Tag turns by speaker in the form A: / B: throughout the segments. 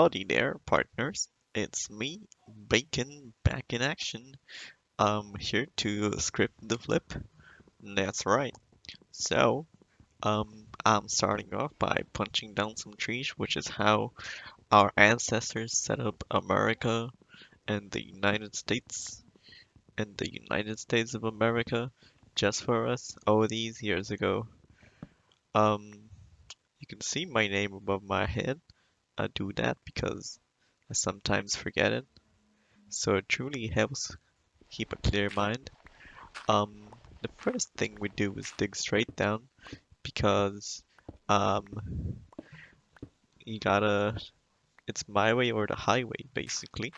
A: Howdy there, partners. It's me, Bacon, back in action. I'm here to script the flip. That's right. So, I'm starting off by punching down some trees, which is how our ancestors set up America and the United States and the United States of America just for us all these years ago. Um, you can see my name above my head. I do that because I sometimes forget it. So it truly helps keep a clear mind. The first thing we do is dig straight down because um, you gotta, it's my way or the highway basically.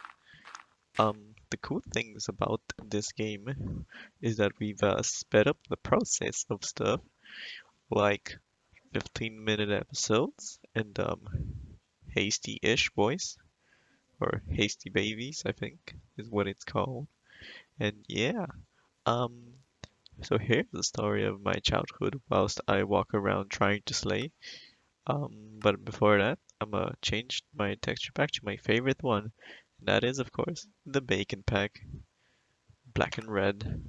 A: The cool things about this game is that we've sped up the process of stuff like 15-minute episodes and hasty-ish boys or hasty babies, I think is what it's called. And yeah, um, so here's the story of my childhood whilst I walk around trying to slay. But before that, I'm gonna change my texture back to my favorite one. And that is, of course, the bacon pack. Black and red.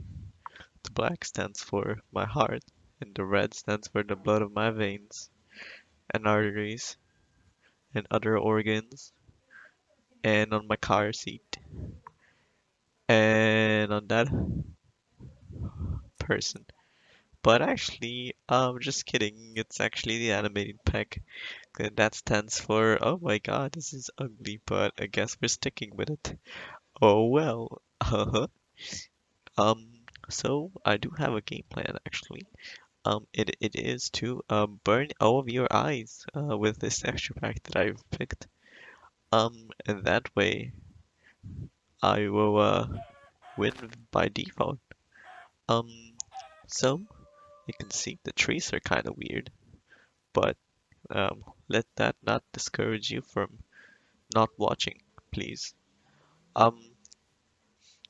A: The black stands for my heart, and the red stands for the blood of my veins and arteries and other organs, and on my car seat, and on that person. But actually, just kidding. It's actually the animated pack. That stands for, oh my god, this is ugly, but I guess we're sticking with it. Oh well. Um, so I do have a game plan actually. It is to burn all of your eyes with this texture pack that I've picked. And that way I will win by default. Um, so you can see the trees are kind of weird, but let that not discourage you from not watching, please. Um,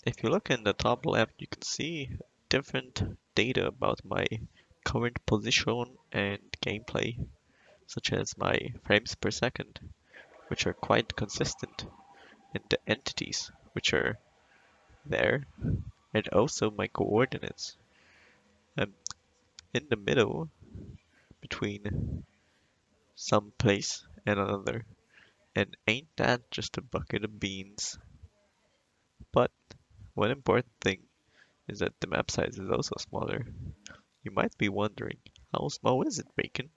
A: if you look in the top left, you can see different data about my current position and gameplay, such as my frames per second, which are quite consistent, and the entities, which are there, and also my coordinates. I'm in the middle between some place and another, and ain't that just a bucket of beans? But one important thing is that the map size is also smaller. You might be wondering, how small is it, Bacon?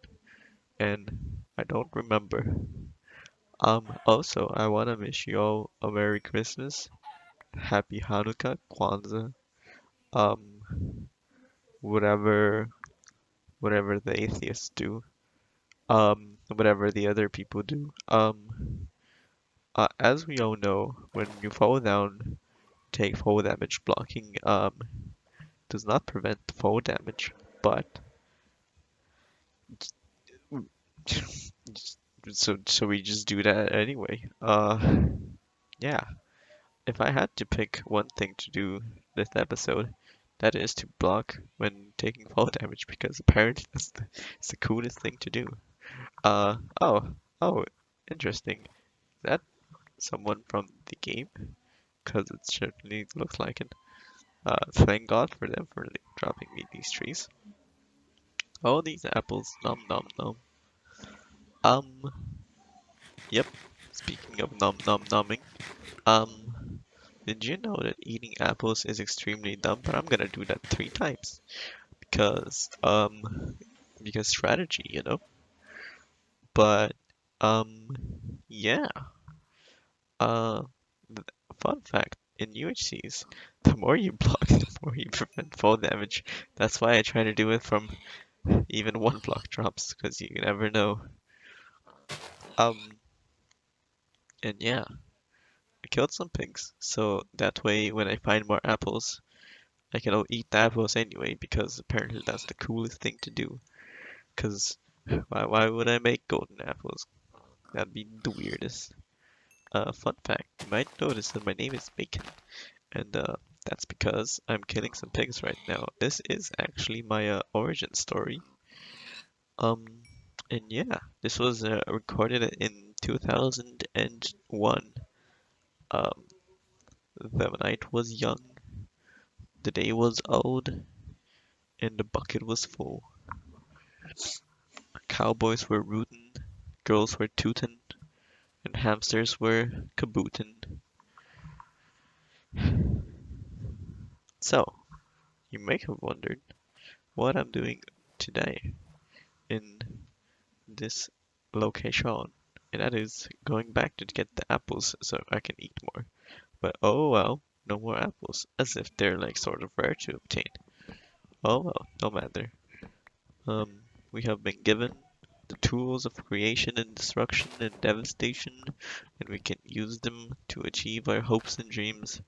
A: And I don't remember. Also, I wanna wish you all a Merry Christmas, Happy Hanukkah, Kwanzaa, um, whatever, whatever the atheists do, whatever the other people do. As we all know, when you fall down, take fall damage. Blocking, does not prevent fall damage, but so we just do that anyway. Yeah. If I had to pick one thing to do this episode, that is to block when taking fall damage because apparently it's the coolest thing to do. Oh, oh, interesting. Is that someone from the game? Because it certainly looks like it. Thank God for them for dropping me these trees. Oh, these apples, nom nom nom. Um, yep. Speaking of nom nom nomming, um, did you know that eating apples is extremely dumb? But I'm gonna do that 3 times because because strategy, you know. But yeah. Uh, th- Fun fact: in UHCs, the more you block, the more you prevent fall damage. That's why I try to do it from even one block drops because you never know. Um, and yeah, I killed some pigs, so that way when I find more apples, I can all eat the apples anyway because apparently that's the coolest thing to do. Because why would I make golden apples? That'd be the weirdest. Fun fact, you might notice that my name is Bacon, and that's because I'm killing some pigs right now. This is actually my origin story. Um, and yeah, this was recorded in 2001. Um, the night was young, the day was old, and the bucket was full. Cowboys were rootin', girls were tootin', and hamsters were kabootin'. So, you may have wondered what I'm doing today in this location, and that is going back to get the apples so I can eat more. But oh well, no more apples, as if they're like sort of rare to obtain. Oh well, no matter. We have been given the tools of creation and destruction and devastation, and we can use them to achieve our hopes and dreams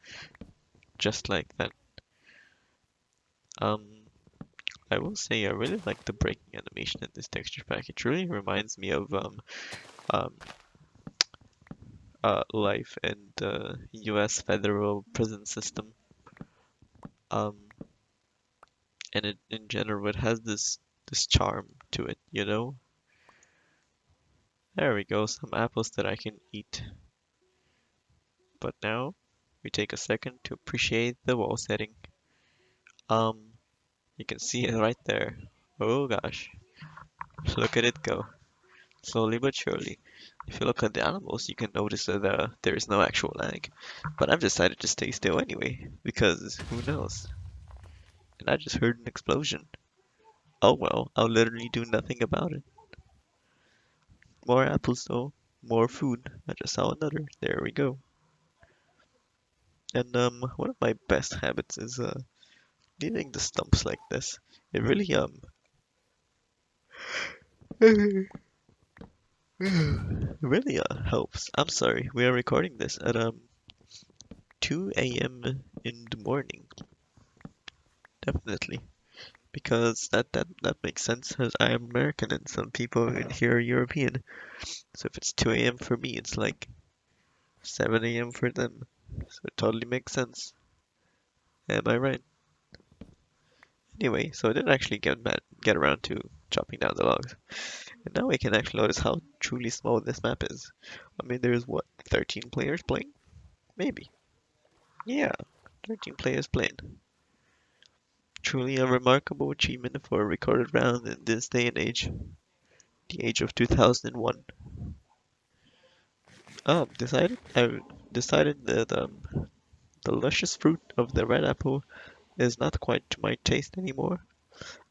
A: just like that. Um, I will say I really like the breaking animation in this texture pack. It really reminds me of um, life in the U.S. federal prison system. Um, and in general, it has this charm to it, you know? There we go, some apples that I can eat. But now, we take a second to appreciate the wall setting. Um, you can see it right there. Oh gosh, look at it go. Slowly but surely. If you look at the animals, you can notice that there is no actual lag. But I've decided to stay still anyway, because who knows? And I just heard an explosion. Oh well, I'll literally do nothing about it. More apples though. More food. I just saw another. There we go. And one of my best habits is leaving the stumps like this. It really really helps. I'm sorry. We are recording this at 2 a.m. in the morning. Definitely. Because that makes sense as I am American and some people in here are European. So if it's 2 a.m. for me, it's like 7 a.m. for them. So it totally makes sense. Am I right? Anyway, so I didn't actually get around to chopping down the logs. And now we can actually notice how truly small this map is. I mean, there's what, 13 players playing? Maybe. Yeah, 13 players playing. Truly a remarkable achievement for a recorded round in this day and age. The age of 2001. I decided that the luscious fruit of the red apple is not quite to my taste anymore,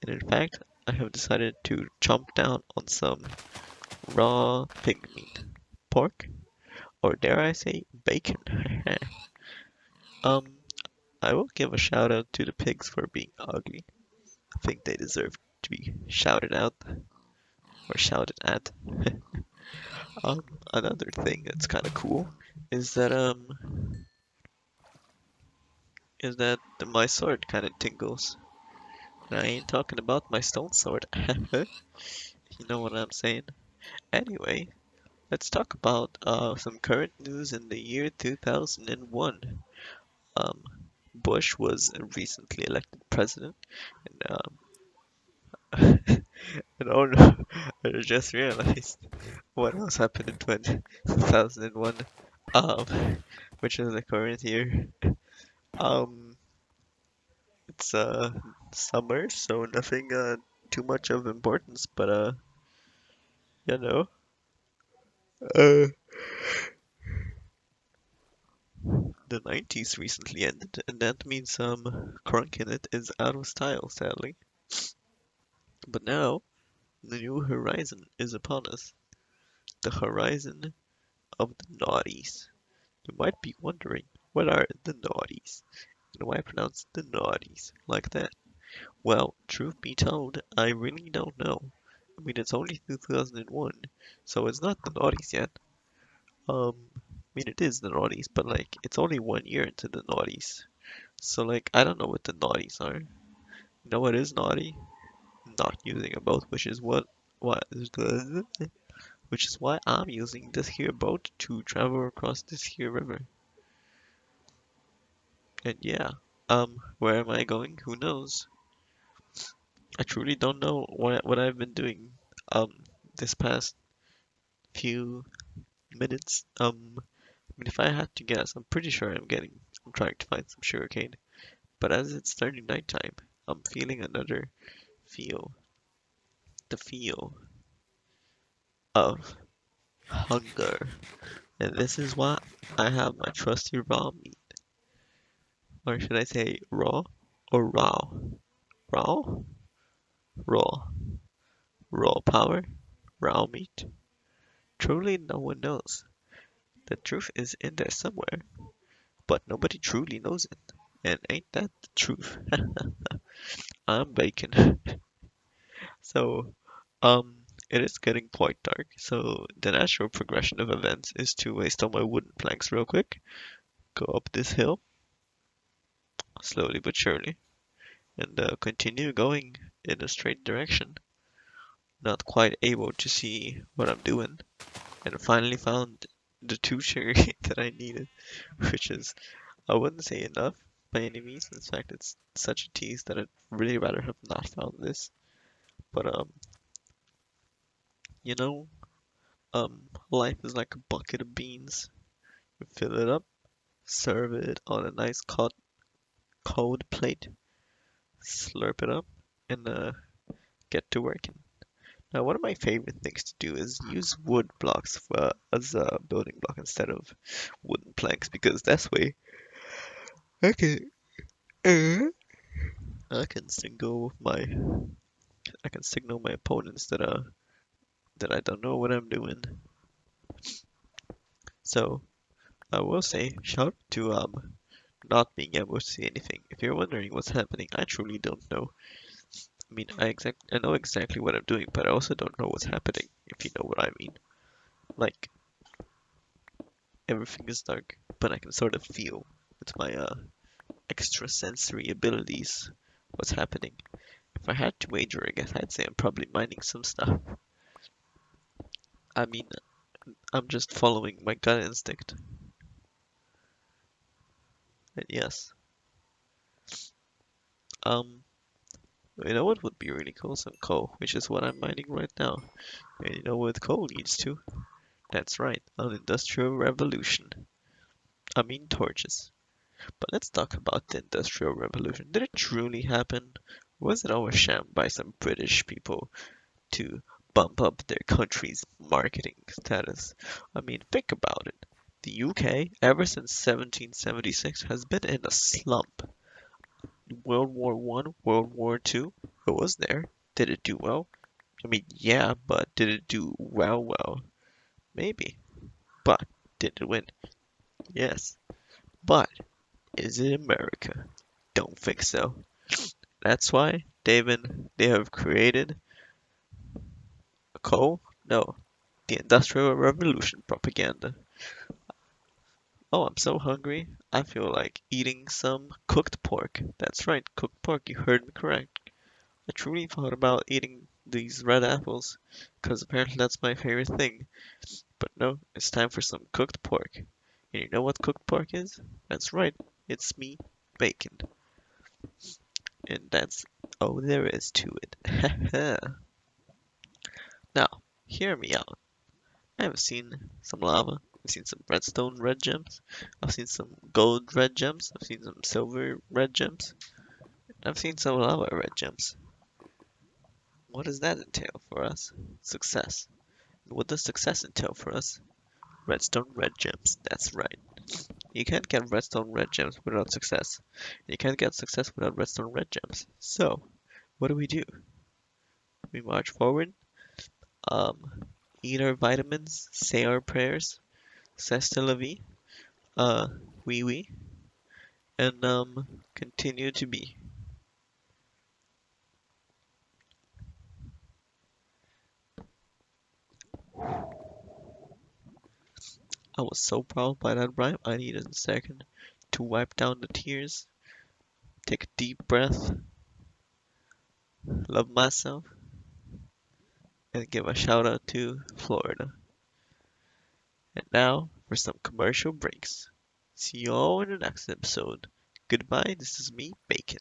A: and in fact, I have decided to chomp down on some raw pig meat, pork, or dare I say bacon. um, I will give a shout out to the pigs for being ugly. I think they deserve to be shouted out or shouted at. Another thing that's kind of cool is that my sword kind of tingles. And I ain't talking about my stone sword. You know what I'm saying? Anyway, let's talk about some current news in the year 2001. Um, Bush was recently elected president, and and oh no, I just realized what else happened in 2001, um, which is the current year. Um, it's summer, so nothing too much of importance, but you know, uh, the 90s recently ended, and that means crunk in it is out of style, sadly. But now, the new horizon is upon us. The horizon of the naughties. You might be wondering, what are the naughties? And why pronounce the naughties like that? Well, truth be told, I really don't know. I mean, it's only 2001, so it's not the naughties yet. I mean, it is the naughties, but like, it's only 1 year into the naughties. So like, I don't know what the naughties are. You know what is naughty? Not using a boat, which is why I'm using this here boat to travel across this here river. And yeah, where am I going? Who knows? I truly don't know what I've been doing, um, this past few minutes. I mean, if I had to guess, I'm pretty sure I'm trying to find some sugarcane. But as it's starting nighttime, I'm feeling another feel, the feel of hunger. And this is why I have my trusty raw meat. Or should I say raw or raw? Raw? Raw. Raw power? Raw meat? Truly no one knows. The truth is in there somewhere, but nobody truly knows it. And ain't that the truth? I'm bacon. So, it is getting quite dark, so the natural progression of events is to waste all my wooden planks real quick, go up this hill, slowly but surely, and continue going in a straight direction. Not quite able to see what I'm doing, and finally found the two sugar that I needed, which is, I wouldn't say enough by any means. In fact, it's such a tease that I'd really rather have not found this. But, you know, life is like a bucket of beans. You fill it up, serve it on a nice cold plate, slurp it up, and get to working. Now, one of my favorite things to do is use wood blocks as a building block instead of wooden planks because that's way I can uh, I can signal my I can signal my opponents that I don't know what I'm doing. So I will say shout out to not being able to see anything. If you're wondering what's happening, I truly don't know. I mean, I know exactly what I'm doing, but I also don't know what's happening, if you know what I mean. Like, everything is dark, but I can sort of feel with my extrasensory abilities what's happening. If I had to wager, I guess I'd say I'm probably mining some stuff. I mean, I'm just following my gut instinct. And yes, um, you know what would be really cool? Some coal, which is what I'm mining right now. And you know what coal leads to? That's right, an industrial revolution. I mean torches. But let's talk about the Industrial Revolution. Did it truly happen? Was it all a sham by some British people to bump up their country's marketing status? I mean, think about it. The UK, ever since 1776, has been in a slump. World War One, World War Two, it was there. Did it do well? I mean, yeah, but did it do well? Maybe. But did it win? Yes. But is it America? Don't think so. That's why, David, they have created coal? No, the Industrial Revolution propaganda. Oh, I'm so hungry. I feel like eating some cooked pork. That's right, cooked pork. You heard me correct. I truly thought about eating these red apples, because apparently that's my favorite thing. But no, it's time for some cooked pork. And you know what cooked pork is? That's right, it's me, bacon. And that's all there is to it. Now, hear me out. I've seen some lava. I've seen some redstone red gems. I've seen some gold red gems. I've seen some silver red gems. I've seen some lava red gems. What does that entail for us? Success. What does success entail for us? Redstone red gems. That's right. You can't get redstone red gems without success. You can't get success without redstone red gems. So, what do? We march forward, um, eat our vitamins, say our prayers, c'est la vie, uh, oui, and continue to be. I was so proud by that rhyme, I needed a second to wipe down the tears, take a deep breath, love myself, and give a shout out to Florida. And now for some commercial breaks. See you all in the next episode. Goodbye, this is me, Bacon.